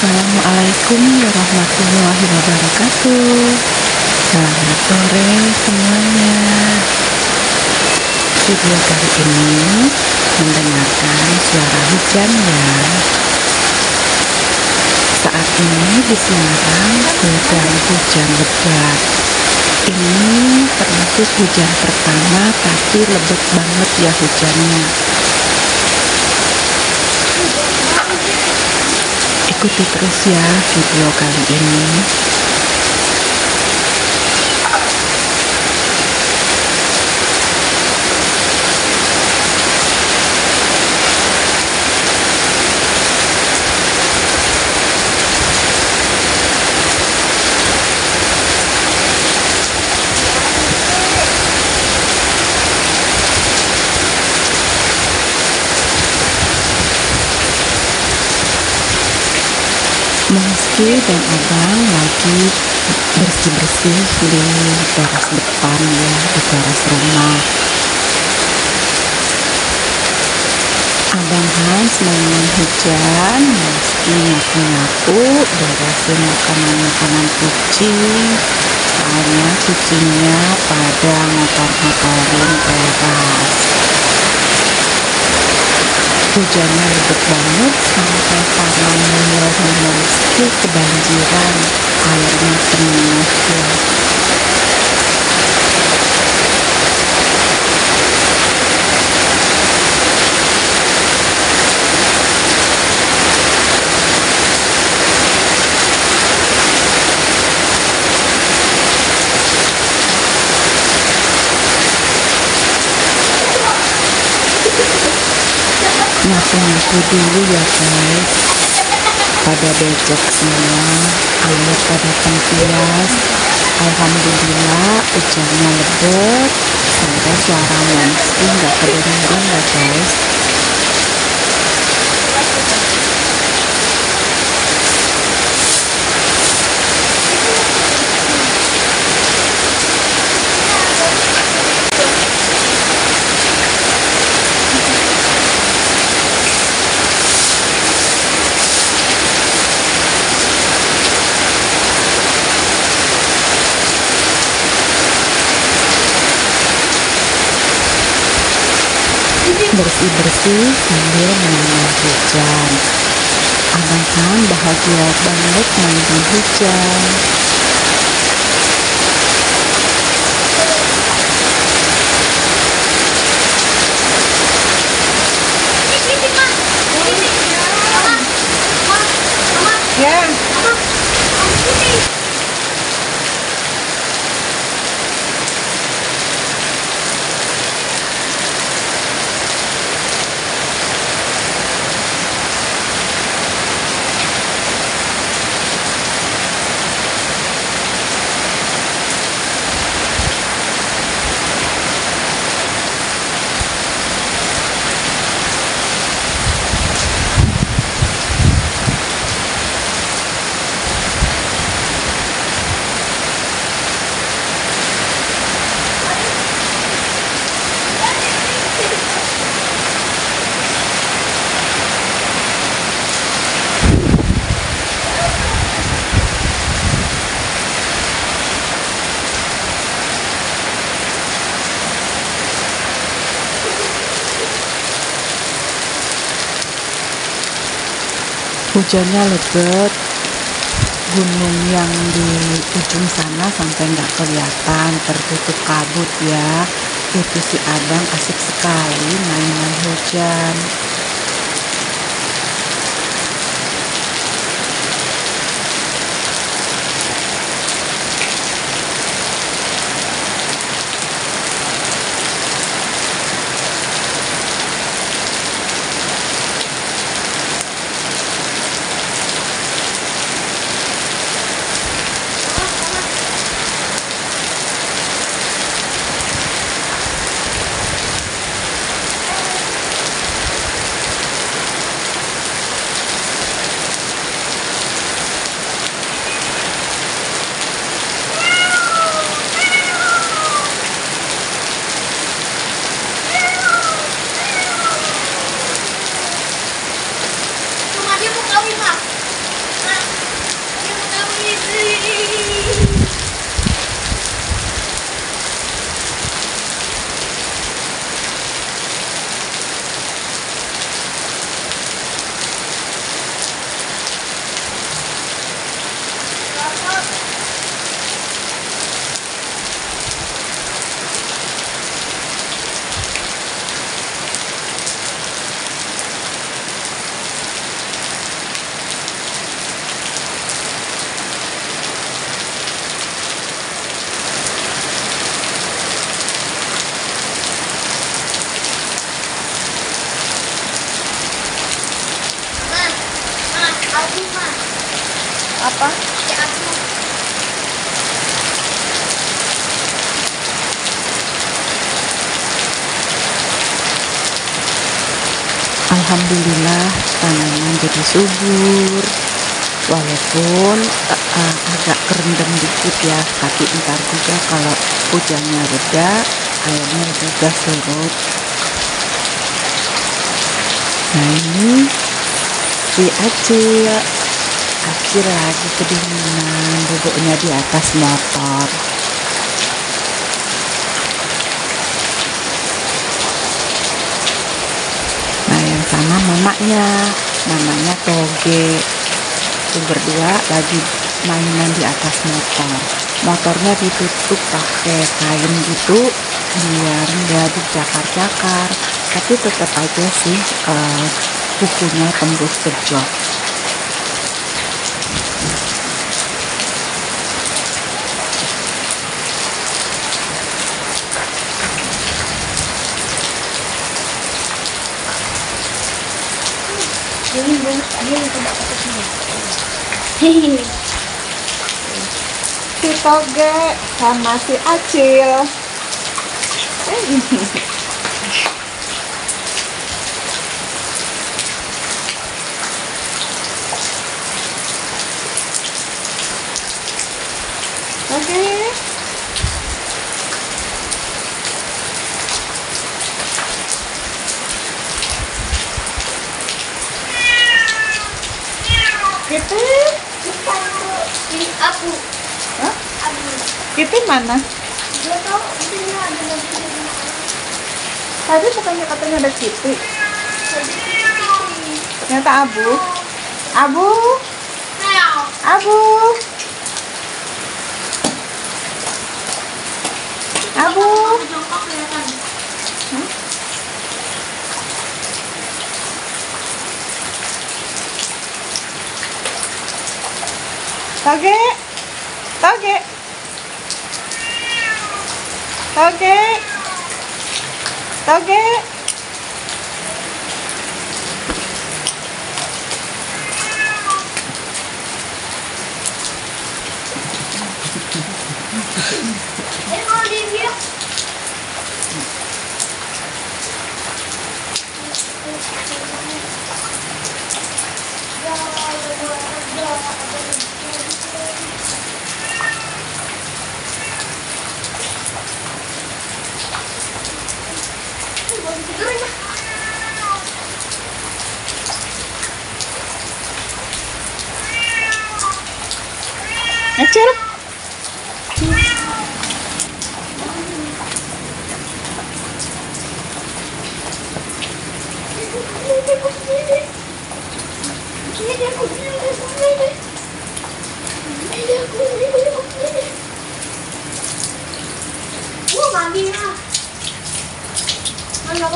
Assalamualaikum warahmatullahi wabarakatuh. Selamat sore semuanya. Video kali ini mendengarkan suara hujan ya. Saat ini di Semarang sedang hujan lebat. Ini termasuk hujan pertama tapi lebat banget ya hujannya. Ikuti terus ya video kali ini. Meski dan abang lagi bersih-bersih di teras depan ya, di teras rumah. Abang Hans main hujan, meski nyapu-nyapu, beresin makanan-makanan kucing. Soalnya kucingnya pada ngotor-ngotorin teras. Hujannya lebat banget sampai taman meski kebanjiran, airnya penuh ya. Nyapu-nyapu dulu ya guys, pada becek semua, air pada tempias. Alhamdulillah hujannya lebat sampai suara meski nggak kedengeran ya guys. Bersih-bersih sambil main hujan. Abang kan bahagia banget main hujan. Hujannya lebat, gunung yang di ujung sana sampai nggak kelihatan, tertutup kabut ya. Itu si abang asik sekali main hujan. Apa? Alhamdulillah tanaman jadi subur, walaupun agak kerendam dikit ya, tapi ntar juga kalau hujannya reda airnya juga surut. Nah ini si Acil lagi kedinginan, duduknya di atas motor. Nah yang sana namanya Toge. Itu berdua lagi mainan di atas motor. Motornya ditutup pakai kain gitu biar nggak dicakar-cakar, tapi tetap aja sih kukunya tembus ke jok. Si Toge sama si Acil. Oke. Kita Ini aku. Hah? Aku. Kita mana? Gak tau ini ada lagi. Tadi bukannya katanya ada Kitty. Ternyata Abu. Abu. Abu. Abu. Toge. Toge. Toge. Toge. Kalau dia Acil.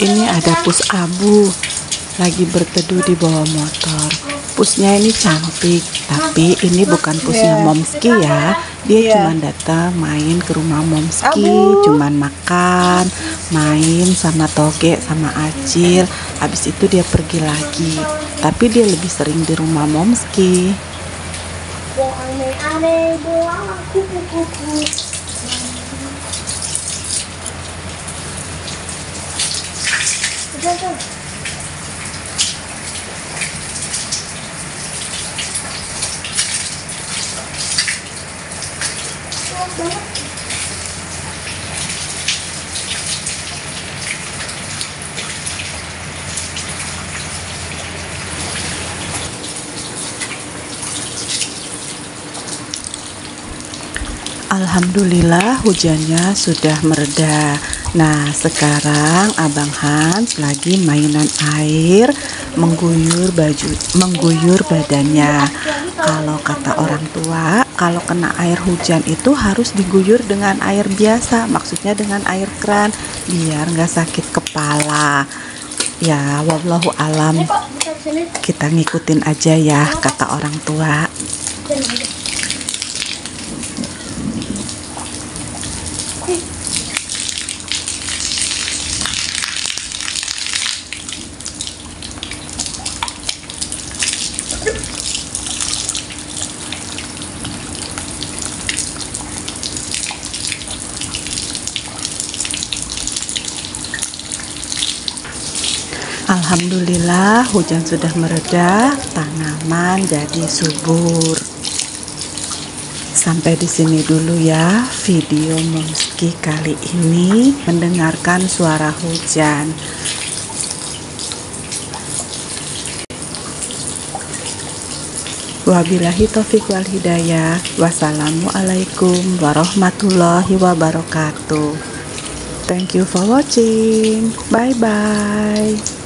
Ini ada pus Abu lagi berteduh di bawah motor. Pusnya ini cantik, tapi ini bukan pusnya Momski ya. Dia cuma datang main ke rumah Momski, cuman makan, main sama Toge sama Acil. Habis itu dia pergi lagi. Tapi dia lebih sering di rumah Momski. aneh-aneh doang kupu-kupu. Udah. Alhamdulillah hujannya sudah mereda. Nah sekarang Abang Hans lagi mainan air, mengguyur badannya. Kalau kata orang tua, kalau kena air hujan itu harus diguyur dengan air biasa, maksudnya dengan air keran, biar nggak sakit kepala. Ya wallahu alam, kita ngikutin aja ya kata orang tua. Alhamdulillah hujan sudah mereda, tanaman jadi subur. Sampai di sini dulu ya video Momski kali ini, mendengarkan suara hujan. Wabillahi taufiq wal hidayah. Wassalamualaikum warahmatullahi wabarakatuh. Thank you for watching. Bye bye.